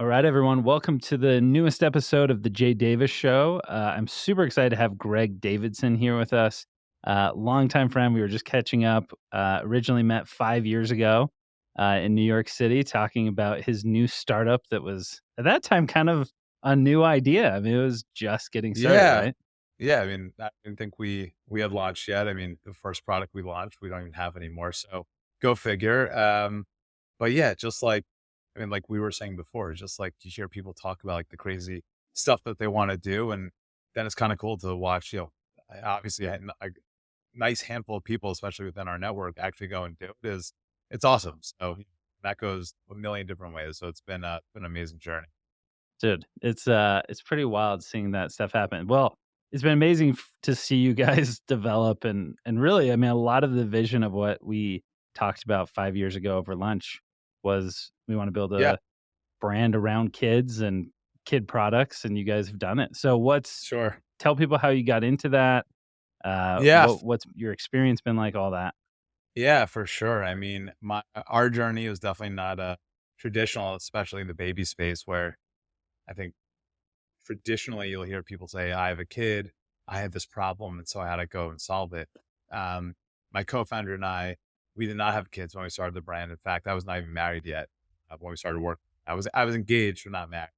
All right, everyone. Welcome to the newest episode of the Jay Davis Show. I'm super excited to have Greg Davidson here with us. Longtime friend. We were just catching up. Originally met 5 years ago in New York City, talking about his new startup that was at that time kind of a new idea. I mean, it was just getting started, Yeah. right? Yeah, I mean, I didn't think we had launched yet. I mean, the first product we launched, we don't even have anymore, so go figure. But yeah, just like I mean, like we were saying before, just like you hear people talk about like the crazy stuff that they wanna do, and then it's kinda cool to watch, obviously a nice handful of people, especially within our network, actually go and do it is it's awesome. So that goes a million different ways. So it's been an amazing journey. Dude, it's pretty wild seeing that stuff happen. Well, it's been amazing to see you guys develop and really, I mean, a lot of the vision of what we talked about 5 years ago over lunch was we wanna build Yeah, a brand around kids and kid products, and you guys have done it. So what's sure. tell people how you got into that, Yeah. what's your experience been like, all that? Yeah, for sure. I mean, our journey was definitely not traditional, especially in the baby space, where I think traditionally you'll hear people say, "I have a kid, I had this problem, and so I had to go and solve it." Um, my co-founder and we did not have kids when we started the brand. In fact, I was not even married yet when we started work. I was engaged but not married,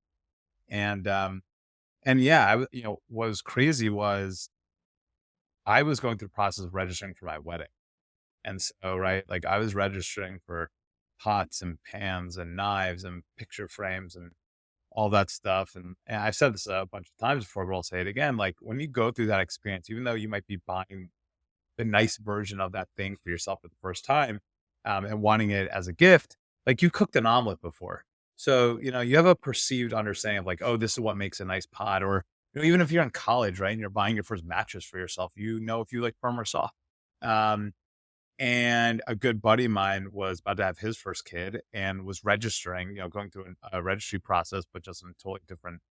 and yeah, what was crazy was I was going through the process of registering for my wedding. And so, right, like I was registering for pots and pans and knives and picture frames and all that stuff. And I've said this a bunch of times before, but I'll say it again. Like when you go through that experience, even though you might be buying the nice version of that thing for yourself for the first time and wanting it as a gift, like you cooked an omelet before. So, you have a perceived understanding of like, oh, this is what makes a nice pot. Or, even if you're in college, right, and you're buying your first mattress for yourself, if you like firm or soft. Um, and a good buddy of mine was about to have his first kid and was registering, going through a registry process, but just in a totally different,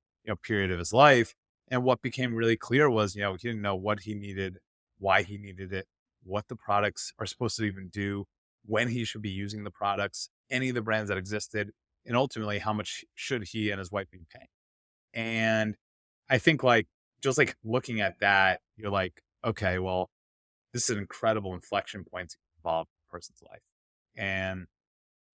period of his life. And what became really clear was, he didn't know what he needed, why he needed it, what the products are supposed to even do, when he should be using the products, any of the brands that existed, and ultimately how much should he and his wife be paying. And I think like just like looking at that, you're like, okay, well, this is an incredible inflection point to involve in a person's life. And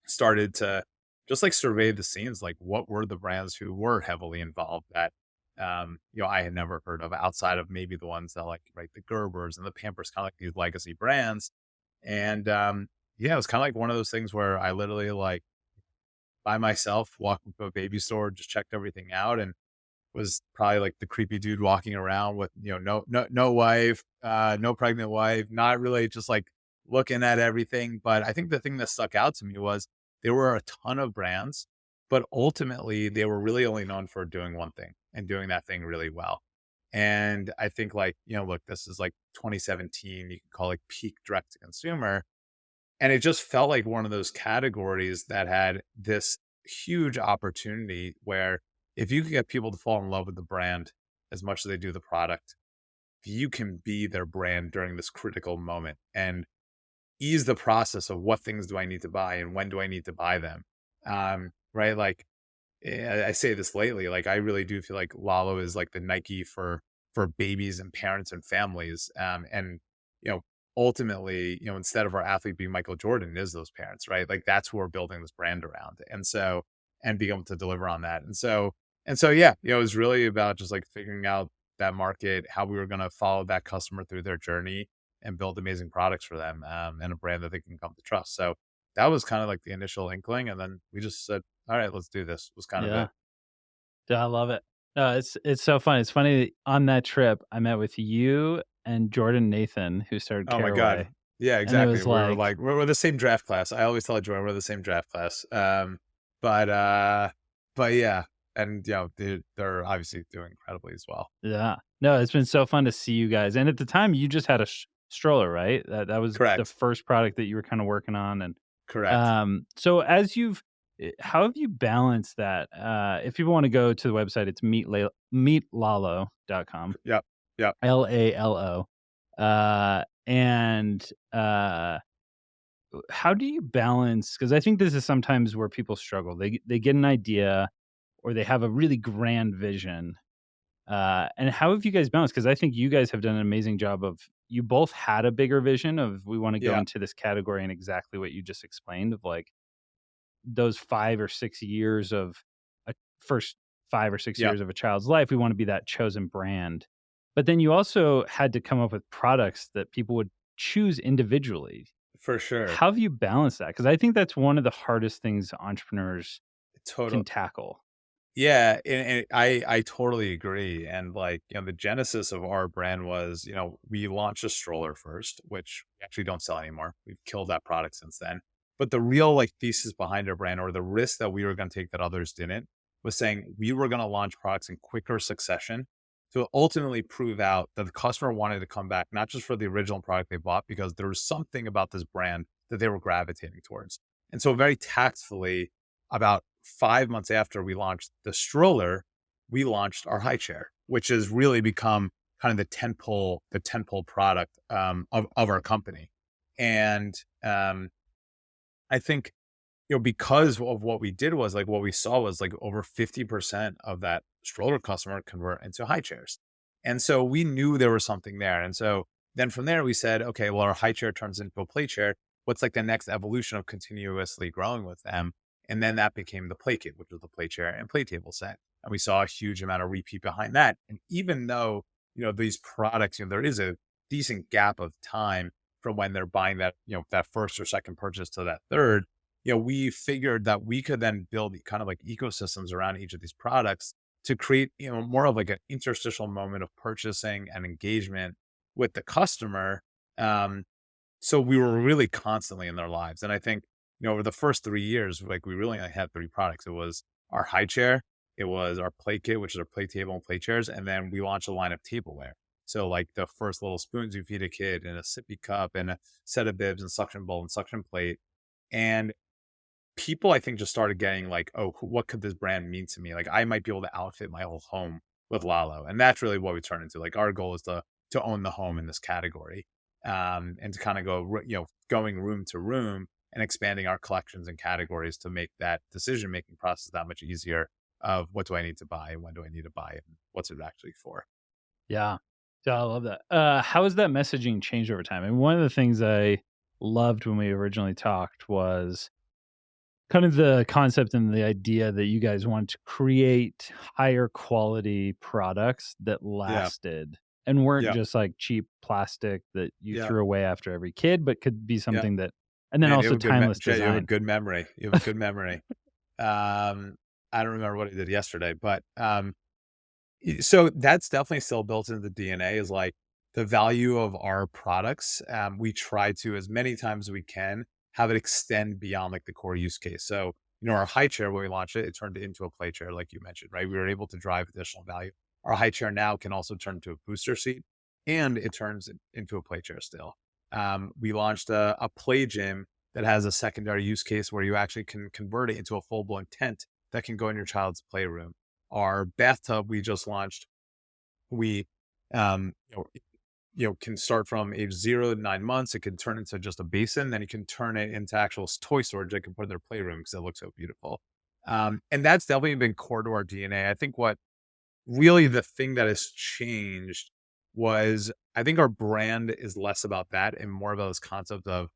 started to just like survey the scenes, like what were the brands who were heavily involved that I had never heard of outside of maybe the ones that like right the Gerbers and the Pampers, kind of like these legacy brands. And yeah, it was kind of like one of those things where I literally like by myself walked into a baby store, just checked everything out and was probably like the creepy dude walking around with, no wife, no pregnant wife, not really just like looking at everything. But I think the thing that stuck out to me was there were a ton of brands, but ultimately they were really only known for doing one thing and doing that thing really well. And I think like, look, this is like 2017, you can call it peak direct to consumer. And it just felt like one of those categories that had this huge opportunity where if you could get people to fall in love with the brand as much as they do the product, you can be their brand during this critical moment and ease the process of what things do I need to buy and when do I need to buy them. Right. Like I say this lately, like I really do feel like Lalo is like the Nike for babies and parents and families. And you know, ultimately, instead of our athlete being Michael Jordan, it is those parents, right? Like that's who we're building this brand around. And being able to deliver on that. And so yeah, it was really about just like figuring out that market, how we were gonna follow that customer through their journey and build amazing products for them, and a brand that they can come to trust. So that was kind of like the initial inkling. And then we just said, all right, let's do this was kind of Yeah. it. Yeah, I love it. No, it's so funny. It's funny, on that trip, I met with you and Jordan Nathan, who started Oh my god. Caraway, Yeah, and it exactly. was We were like like we're the same draft class. I always tell Jordan we're the same draft class. But but yeah, and they're obviously doing incredibly as well. yeah. No, it's been so fun to see you guys, and at the time, you just had a stroller, right? That was the Correct. first product that you were kinda working on, and, Correct. so as how have you balanced that? If people wanna go to the website, it's meetlalo.com, Yep. Yep. Lalo, and, how do you balance? Because I think this is sometimes where people struggle. They get an idea, or they have a really grand vision. And how have you guys balanced? Because I think you guys have done an amazing job of you both had a bigger vision of we want to go Yeah, into this category and exactly what you just explained of like those 5 or 6 years of a first 5 or 6 yeah, years of a child's life, we want to be that chosen brand. But then you also had to come up with products that people would choose individually. for sure. How have you balanced that? Because I think that's one of the hardest things entrepreneurs Total. can tackle. Yeah, and I totally agree. And like, the genesis of our brand was, we launched a stroller first, which we actually don't sell anymore. We've killed that product since then. But the real like thesis behind our brand, or the risk that we were going to take that others didn't, was saying we were going to launch products in quicker succession to ultimately prove out that the customer wanted to come back, not just for the original product they bought, because there was something about this brand that they were gravitating towards. And so very tactfully, about 5 months after we launched the stroller, we launched our high chair, which has really become kind of the tentpole product, of our company. And, I think, because of what we did was, like, what we saw was, like, over 50% of that stroller customer convert into high chairs. And so we knew there was something there. And so then from there, we said, "Okay, well, our high chair turns into a play chair. What's, like, the next evolution of continuously growing with them?" And then that became the play kit, which was the play chair and play table set. And we saw a huge amount of repeat behind that. And even though, these products, there is a decent gap of time from when they're buying that first or second purchase to that third, we figured that we could then build kind of like ecosystems around each of these products to create, more of like an interstitial moment of purchasing and engagement with the customer. Um, so we were really constantly in their lives. And I think, over the first 3 years, like we really only had three products. It was our high chair, it was our play kit, which is our play table and play chairs. And then we launched a line of tableware. So like the first little spoons you feed a kid, and a sippy cup, and a set of bibs and suction bowl and suction plate. And people, I think, just started getting like, "Oh, what could this brand mean to me? Like, I might be able to outfit my whole home with Lalo." And that's really what we turned into. Like, our goal is to own the home in this category, and to kind of going room to room and expanding our collections and categories to make that decision making process that much easier. Of what do I need to buy, and when do I need to buy it, and what's it actually for? Yeah. Yeah, I love that. How has that messaging changed over time? And one of the things I loved when we originally talked was kind of the concept and the idea that you guys wanted to create higher quality products that Yeah, lasted and weren't yeah, just like cheap plastic that you yeah, threw away after every kid, but could be yeah. something that, and then Man, you also have a good timeless Jay, you have a design. good memory. You have a good memory. Um, I don't remember what I did yesterday, but, so that's definitely still built into the DNA, is like the value of our products. We try to, as many times as we can, have it extend beyond like the core use case. So, our high chair, when we launched it, it turned into a play chair, like you mentioned, right? We were able to drive additional value. Our high chair now can also turn into a booster seat, and it turns into a play chair still. We launched a play gym that has a secondary use case where you actually can convert it into a full blown tent that can go in your child's playroom. Our bathtub we just launched, we um, you know, can start from age 0 to 9 months. It can turn into just a basin, then you can turn it into actual toy storage they can put in their playroom because it looks so beautiful. And that's definitely been core to our DNA. I think what really the thing that has changed was, I think our brand is less about that and more about this concept of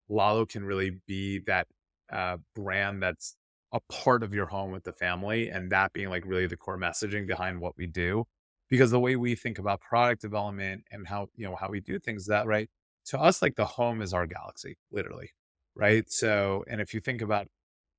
Lalo can really be that, brand that's a part of your home with the family, and that being like really the core messaging behind what we do. Because the way we think about product development and how we do things, that right, to us, like the home is our galaxy, literally, right? So, and if you think about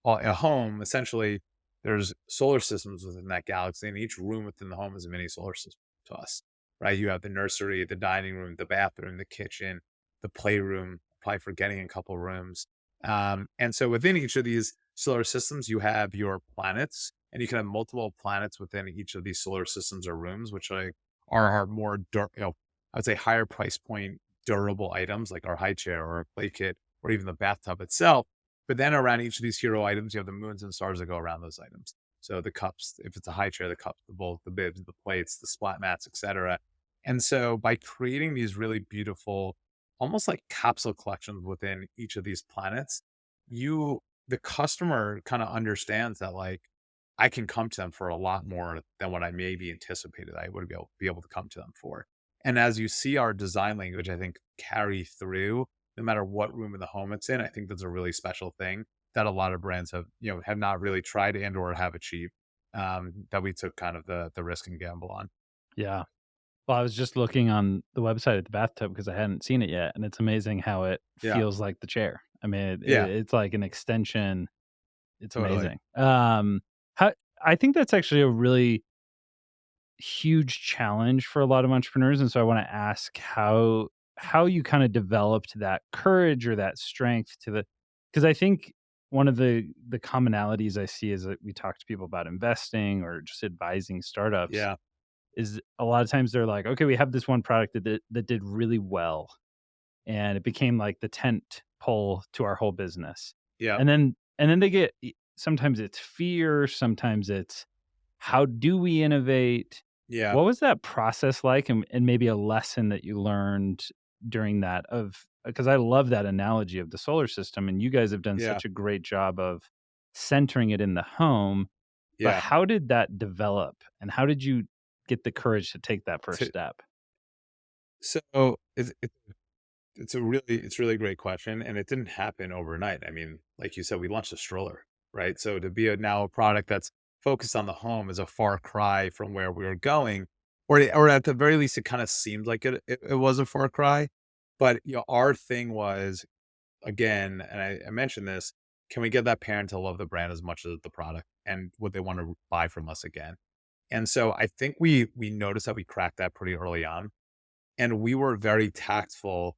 a home, essentially, there's solar systems within that galaxy, and each room within the home is a mini solar system to us, right? You have the nursery, the dining room, the bathroom, the kitchen, the playroom, probably forgetting a couple rooms. And so within each of these solar systems, you have your planets, and you can have multiple planets within each of these solar systems or rooms, which are more, I would say higher price point durable items like our high chair or a play kit or even the bathtub itself. But then around each of these hero items, you have the moons and stars that go around those items. So the cups, if it's a high chair, the cups, the bowls, the bibs, the plates, the splat mats, etc. And so by creating these really beautiful, almost like capsule collections within each of these planets, the customer kind of understands that, like, I can come to them for a lot more than what I maybe anticipated I would be able to come to them for. And as you see our design language, I think carry through no matter what room of the home it's in, I think that's a really special thing that a lot of brands have, have not really tried and or have achieved, that we took kind of the risk and gamble on. Yeah. Well, I was just looking on the website at the bathtub because I hadn't seen it yet, and it's amazing how it Yeah. feels like the chair. I mean, Yeah, it's like an extension. It's totally. amazing. How I think that's actually a really huge challenge for a lot of entrepreneurs, and so I wanna ask how you kinda developed that courage or that strength to the because I think one of the commonalities I see is that we talk to people about investing or just advising startups Yeah, is a lot of times they're like, "Okay, we have this one product that did really well, and it became like the tent pole to our whole business." yeah, And then they get sometimes it's fear, sometimes it's how do we innovate? yeah, What was that process like and maybe a lesson that you learned during that of because I love that analogy of the solar system and you guys have done yeah, such a great job of centering it in the home, but yeah. how did that develop and how did you get the courage to take that first To step? so it's really great question, and it didn't happen overnight. I mean, like you said, we launched a stroller, right? So to be now a product that's focused on the home is a far cry from where we were going, or at the very least, it kind of seemed like it was a far cry. But our thing was again, and I mentioned this: can we get that parent to love the brand as much as the product, and would they want to buy from us again? And so I think we noticed that we cracked that pretty early on, and we were very tactful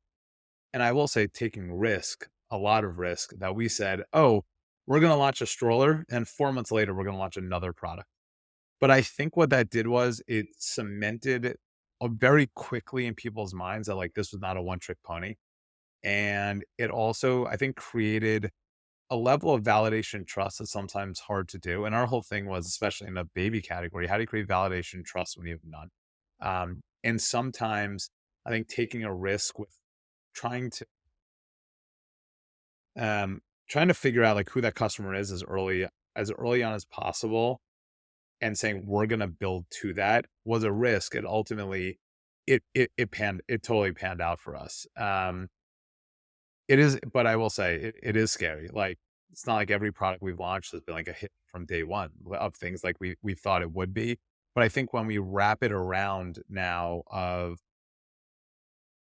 and I will say taking risk, a lot of risk that we said, "Oh, we're gonna launch a stroller, and 4 months later, we're gonna launch another product." But I think what that did was it cemented, very quickly in people's minds that, like, this was not a one-trick pony, and it also, I think, created a level of validation trust that's sometimes hard to do, and our whole thing was, especially in the baby category, how do you create validation trust when you have none? And sometimes I think taking a risk with trying to Um, trying to figure out, like, who that customer is as early on as possible and saying, "We're gonna build to that," was a risk, and ultimately, it totally panned out for us. It is but I will say, it is scary, like, it's not like every product we've launched has been, like, a hit from day one of things like we thought it would be, but I think when we wrap it around now of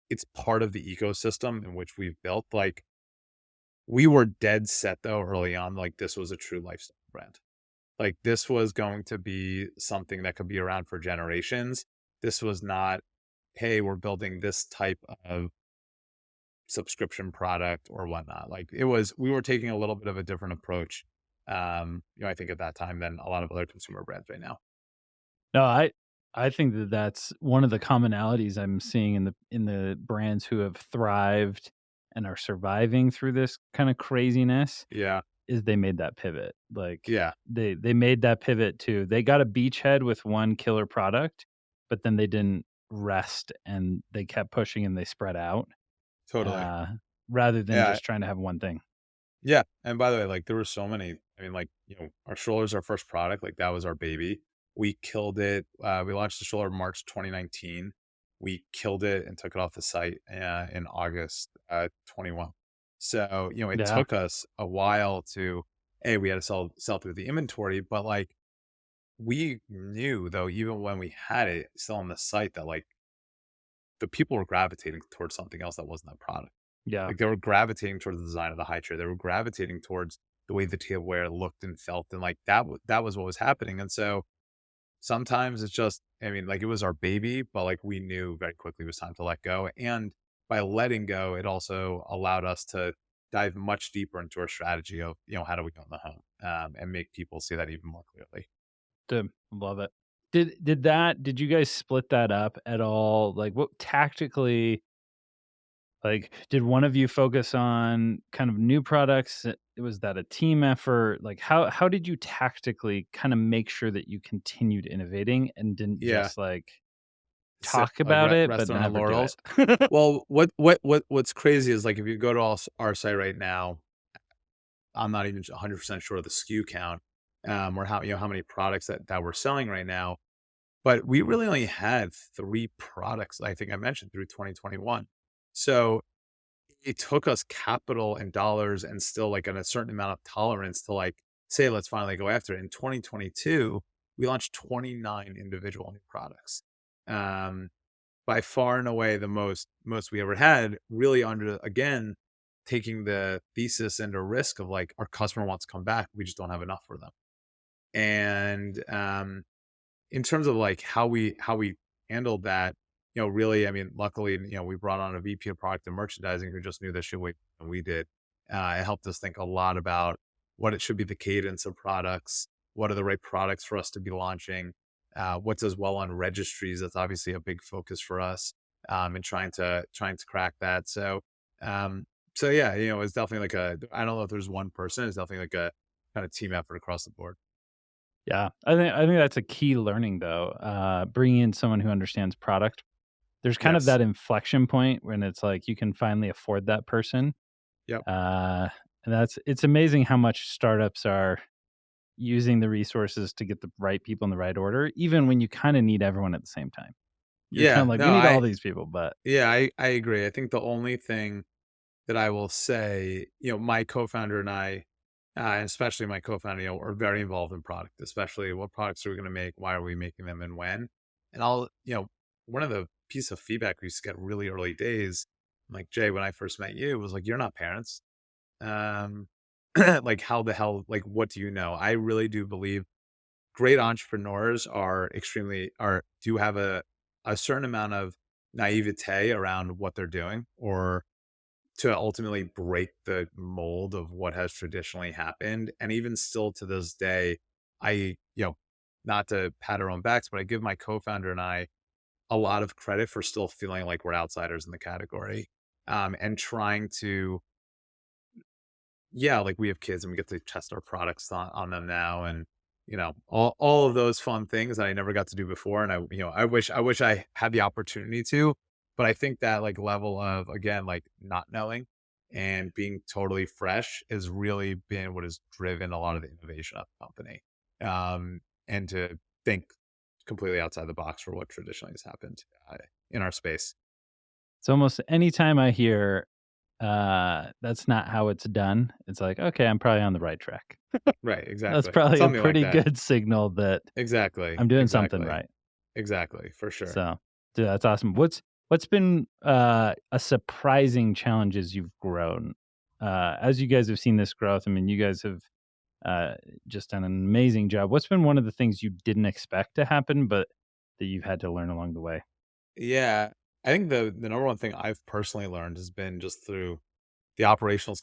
it's part of the ecosystem in which we've built, like, we were dead set, though, early on, like, this was a true lifestyle brand. Like, this was going to be something that could be around for generations. This was not, "Hey, we're building this type of subscription product or whatnot." Like, it was we were taking a little bit of a different approach, I think at that time than a lot of other consumer brands right now. No, I think that that's one of the commonalities I'm seeing in the brands who have thrived and are surviving through this kinda craziness Yeah. is they made that pivot. Like, Yeah. they made that pivot to they got a beachhead with one killer product, but then they didn't rest and they kept pushing and they spread out, Totally. uh, rather than Yeah. just trying to have one thing. Yeah, and by the way, like, there were so many I mean, like, our stroller's our first product, like, that was our baby. We killed it, we launched the stroller March 2019. We killed it and took it off the site, in August, 21. So, it Yeah, took us a while to A, we had to sell through the inventory, but, like, we knew, though, even when we had it still on the site that, like, the people were gravitating towards something else that wasn't that product. yeah. Like, they were gravitating towards the design of the high chair. They were gravitating towards the way the tableware looked and felt, and, like, that was what was happening, and so, sometimes it's just I mean, like, it was our baby, but, like, we knew very quickly it was time to let go, and by letting go, it also allowed us to dive much deeper into our strategy of, how do we own the home, and make people see that even more clearly. Good, love it. Did you guys split that up at all? Like, what tactically like, did one of you focus on kind of new products? Was that a team effort? Like, how did you tactically kinda make sure that you continued innovating and didn't Yeah. just, like, Sit talk like, about it, rest but on our never do it? laurels. Well, what's crazy is, like, if you go to our site right now, I'm not even 100% sure of the SKU count, or how many products that we're selling right now. But we really only had 3 products, I think I mentioned, through 2021. So it took us capital and dollars and still like a certain amount of tolerance to like say, let's finally go after it. In 2022, we launched 29 individual new products. Um, by far and away the most we ever had, really under again, taking the thesis and the risk of like our customer wants to come back. We just don't have enough for them. And in terms of like how we handled that, really, I mean, luckily, we brought on a VP of product and merchandising who just knew this shit way more than we did. It helped us think a lot about what it should be the cadence of products, what are the right products for us to be launching, what does well on registries. That's obviously a big focus for us, and trying to crack that. Um, so yeah, it's definitely like I don't know if there's one person. It's definitely like a kind of team effort across the board. Yeah, I think that's a key learning though, bringing in someone who understands product. There's kind of Yes. that inflection point when it's like you can finally afford that person, Yep. uh, and it's amazing how much startups are using the resources to get the right people in the right order, even when you kinda need everyone at the same time. You're kinda Yeah. like, "We No, need all I these people," but Yeah, I agree. I think the only thing that I will say, my co-founder and I, and especially my co-founder, are very involved in product, especially what products are we going to make, why are we making them, and when. And one of the piece of feedback we used to get really early days, like Jay, when I first met you, was like, "You're not parents. Um, like, how the hell? Like, what do you know?" I really do believe great entrepreneurs are do have a certain amount of naivete around what they're doing, or to ultimately break the mold of what has traditionally happened. And even still to this day, I, not to pat our own backs, but I give my co-founder and I a lot of credit for still feeling like we're outsiders in the category, and trying to, yeah, like we have kids and we get to test our products on them now, and all of those fun things that I never got to do before. And I wish I had the opportunity to, but I think that like level of, again, like not knowing and being totally fresh has really been what has driven a lot of the innovation of the company. And to think completely outside the box for what traditionally has happened in our space. it's almost anytime I hear, "That's not how it's done," it's like, "Okay, I'm probably on the right track." Right, That's exactly, probably a something like pretty that. good signal that Exactly, I'm doing something exactly. right. Exactly, for sure. So, dude, that's awesome. What's been, a surprising challenge as you've grown? As you guys have seen this growth, I mean, you guys have, uh, just done an amazing job. What's been one of the things you didn't expect to happen, but that you've had to learn along the way? Yeah, I think the number one thing I've personally learned has been just through the operational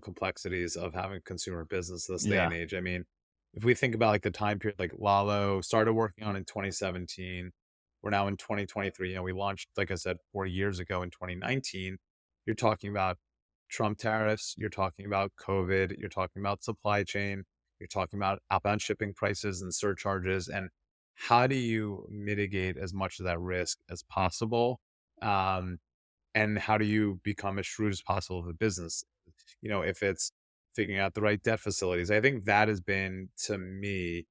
complexities of having a consumer business this day and Yeah. age. I mean, if we think about like the time period like Lalo started working on in 2017, we're now in 2023, and we launched, like I said, 4 years ago in 2019. You're talking about Trump tariffs, you're talking about COVID, you're talking about supply chain, you're talking about outbound shipping prices and surcharges, and how do you mitigate as much of that risk as possible? Um, and how do you become as shrewd as possible of a business? If it's figuring out the right debt facilities, I think that has been, to me,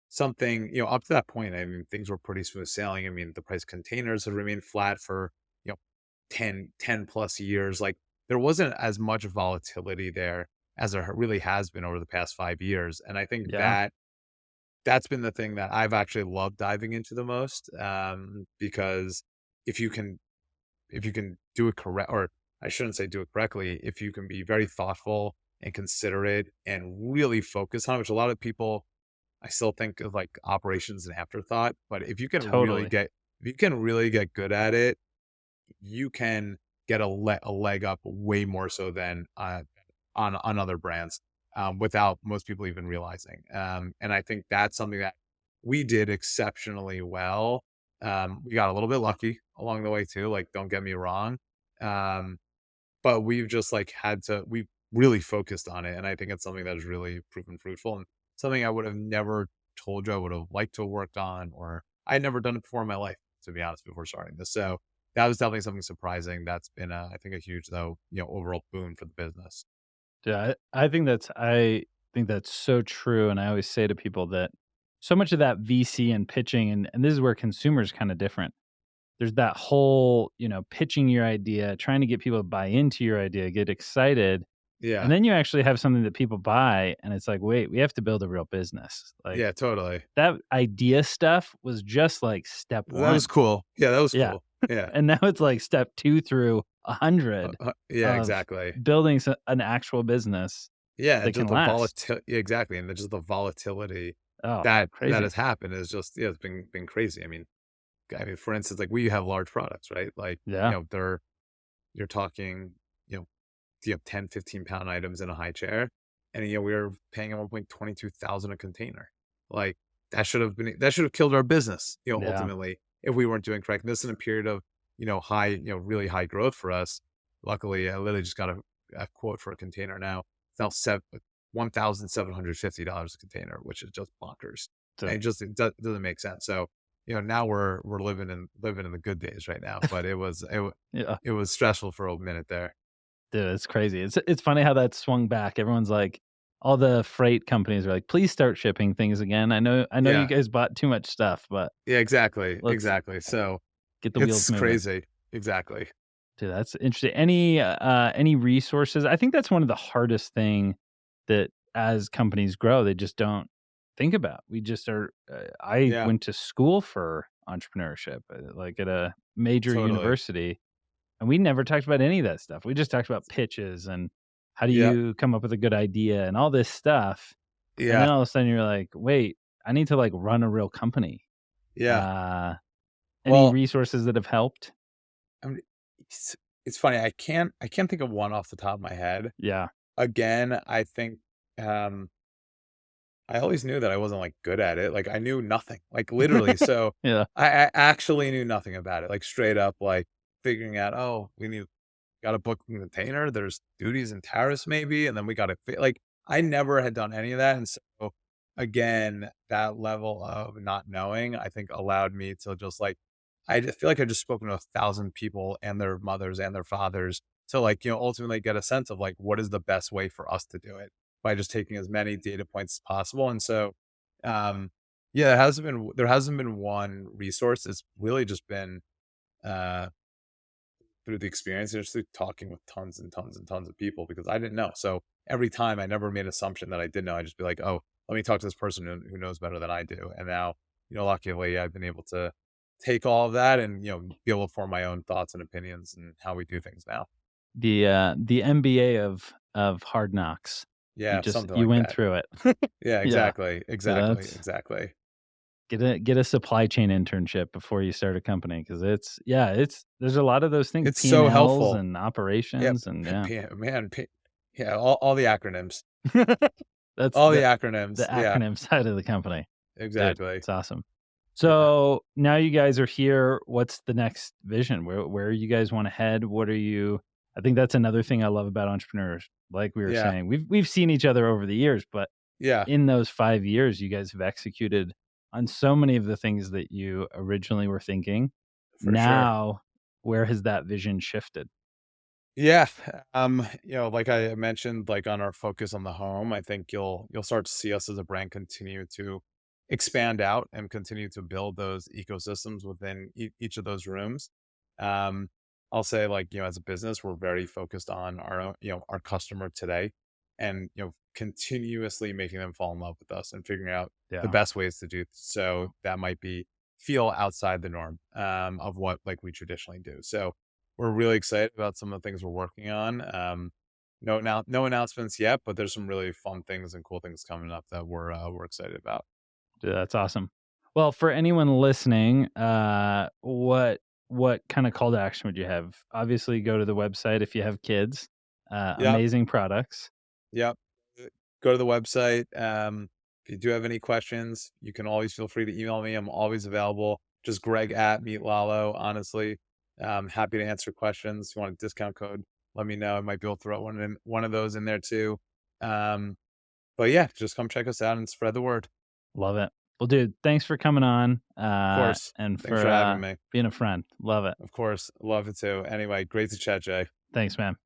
something, up to that point. I mean, things were pretty smooth sailing. I mean, the price of containers have remained flat for, you know, 10 plus years. Like there wasn't as much volatility there as there really has been over the past 5 years. And I think Yeah. that's been the thing that I've actually loved diving into the most, because if you can if you can do it correct, or I shouldn't say do it correctly, if you can be very thoughtful and considerate and really focus on it, which a lot of people, I still think of like operations an afterthought, but Totally. if you can really get good at it, you can get a leg up way more so than on other brands, without most people even realizing. And I think that's something that we did exceptionally well. We got a little bit lucky along the way too. Like, don't get me wrong, um, but we've just like we really focused on it, and I think it's something that has really proven fruitful, and something I would have never told you I would have liked to have worked on, or I had never done it before in my life, to be honest, before starting this. So that was definitely something surprising. That's been, I think, a huge, though, overall boon for the business. Yeah, I think that's I think that's so true, and I always say to people that so much of that VC and pitching, and this is where consumers kinda different. There's that whole, pitching your idea, trying to get people to buy into your idea, get excited, and Yeah. then you actually have something that people buy, and it's like, "Wait, we have to build a real business." Like, Yeah, totally. that idea stuff was just, like, step That was 1. cool. Yeah, that was Yeah. cool. Yeah. And now it's, like, step 2 through 100 Yeah, of exactly. building an actual business Yeah, and that just can the last. yeah, exactly, and just the volatility Oh, that crazy. has happened is just yeah, it's been crazy. I mean, for instance, like we have large products, right? Like, Yeah. they're you're talking, you know, 10, 15 pound items in a high chair, and we were paying at one point 22,000 a container. Like that should have killed our business, Yeah. ultimately if we weren't doing correct. And this in a period of high, really high growth for us. Luckily, I literally just got a quote for a container now. It's now $1,750 a container, which is just bonkers, and So doesn't make sense. So now we're living in the good days right now, but yeah. it was stressful for a minute there. Dude, it's crazy. It's funny how that swung back. Everyone's like all the freight companies are like, "Please start shipping things again. I know you Yeah. guys bought too much stuff, but Yeah, exactly, let's exactly. So, get the wheels it's moving." crazy. Exactly. Dude, that's interesting. Any resources? I think that's one of the hardest thing that as companies grow, they just don't think about. We just are I Yeah, went to school for entrepreneurship, like at a major totally. university, and we never talked about any of that stuff. We just talked about pitches and how do Yep. you come up with a good idea and all this stuff. And Yeah, then all of a sudden you're like, "Wait, I need to like run a real company." yeah. Uh any Well, resources that have helped? I mean, it's funny, I can't think of one off the top of my head. Yeah. Again, I think, um, I always knew that I wasn't, like, good at it, like, I knew nothing, like, literally, so Yeah. I actually knew nothing about it, like, straight up, like, figuring out, "Oh, gotta book a container, there's duties and tariffs maybe, and then we gotta like, I never had done any of that, and so, again, that level of not knowing, I think, allowed me to just, like I just feel like I've just spoken to 1,000 people and their mothers and their fathers to, like, ultimately get a sense of, like, what is the best way for us to do it by just taking as many data points as possible, and so, um, yeah, there hasn't been one resource, it's really just been, uh through the experience and just through talking with tons and tons and tons of people because I didn't know. So every time I never made assumption that I did know. I just be like, oh, let me talk to this person who knows better than I do. And now, luckily I've been able to take all of that and, be able to form my own thoughts and opinions and how we do things now. The MBA of hard knocks. Yeah, something You like went that. through it. Yeah, Yeah. exactly. Dude, Exactly. that's Exactly. get a supply chain internship before you start a company because it's there's a lot of those things, It's so P&Ls helpful. and Yeah. operations and yeah. Man, yeah, all the acronyms. That's All the the acronyms. Yeah, acronym side of the company. Dude, exactly. it's awesome. Yeah. So, now you guys are here, what's the next vision? Where you guys wanna head? What are you I think that's another thing I love about entrepreneurs. Like we were Yeah. saying, we've seen each other over the years, but Yeah. in those 5 years, you guys have executed on so many of the things that you originally were thinking. For sure. Now, where has that vision shifted? Yeah, like I mentioned, like on our focus on the home, I think you'll start to see us as a brand continue to expand out and continue to build those ecosystems within each of those rooms. Um, I'll say, like, as a business, we're very focused on our own, our customer today, and continuously making them fall in love with us and figuring out the Yeah. best ways to do so. That might be feel outside the norm of what like we traditionally do. So we're really excited about some of the things we're working on. No announcements yet, but there's some really fun things and cool things coming up that we're excited about. Dude, that's awesome. Well, for anyone listening, what kinda call to action would you have? Obviously, go to the website if you have kids. Yep, Amazing products. yep. Go to the website. If you do have any questions, you can always feel free to email me. I'm always available. Just Greg at Meet Lalo. Honestly, happy to answer questions. If you want a discount code, let me know. I might be able to throw one of those in there too. Um, but yeah, just come check us out and spread the word. Love it. Well, dude, thanks for coming on, Of course. and Thanks for, for having me. being a friend. Love it. Of course. Love it too. Anyway, great to chat, Jay. Thanks, man.